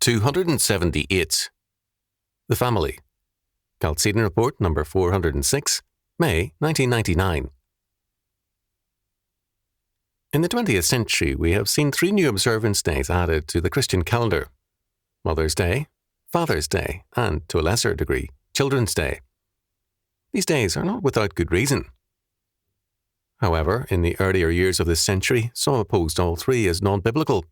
278. The Family. Chalcedon Report number 406, May 1999. In the 20th century, we have seen 3 new observance days added to the Christian calendar: Mother's Day, Father's Day, and, to a lesser degree, Children's Day. These days are not without good reason. However, in the earlier years of this century, some opposed all 3 as non-biblical.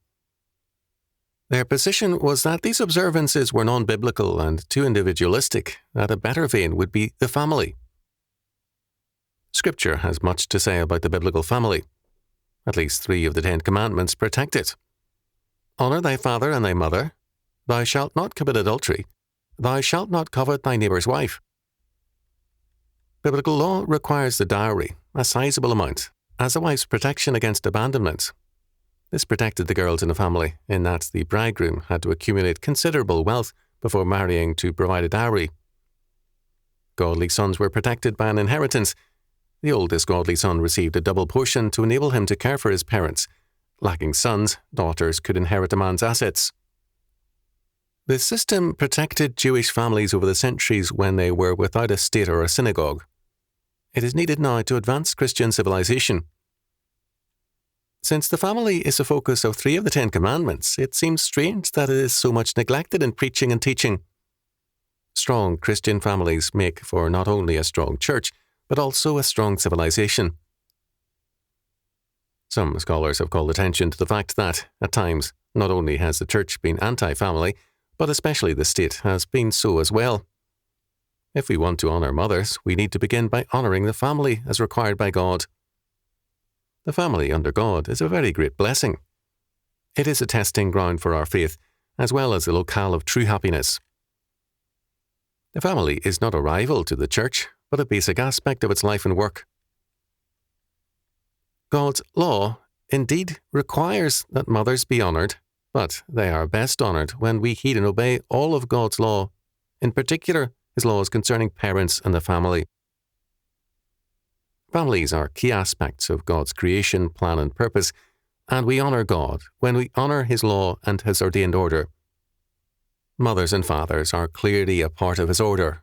Their position was that these observances were non-biblical and too individualistic, that a better vein would be the family. Scripture has much to say about the biblical family. At least 3 of the 10 commandments protect it. Honour thy father and thy mother. Thou shalt not commit adultery. Thou shalt not covet thy neighbour's wife. Biblical law requires the dowry, a sizable amount, as a wife's protection against abandonment. This protected the girls in the family, in that the bridegroom had to accumulate considerable wealth before marrying to provide a dowry. Godly sons were protected by an inheritance. The oldest godly son received a double portion to enable him to care for his parents. Lacking sons, daughters could inherit a man's assets. The system protected Jewish families over the centuries when they were without a state or a synagogue. It is needed now to advance Christian civilization. Since the family is the focus of 3 of the 10 commandments, it seems strange that it is so much neglected in preaching and teaching. Strong Christian families make for not only a strong church, but also a strong civilization. Some scholars have called attention to the fact that, at times, not only has the church been anti-family, but especially the state has been so as well. If we want to honour mothers, we need to begin by honouring the family as required by God. The family under God is a very great blessing. It is a testing ground for our faith, as well as a locale of true happiness. The family is not a rival to the church, but a basic aspect of its life and work. God's law, indeed, requires that mothers be honoured, but they are best honoured when we heed and obey all of God's law, in particular His laws concerning parents and the family. Families are key aspects of God's creation, plan and purpose, and we honour God when we honour His law and His ordained order. Mothers and fathers are clearly a part of His order,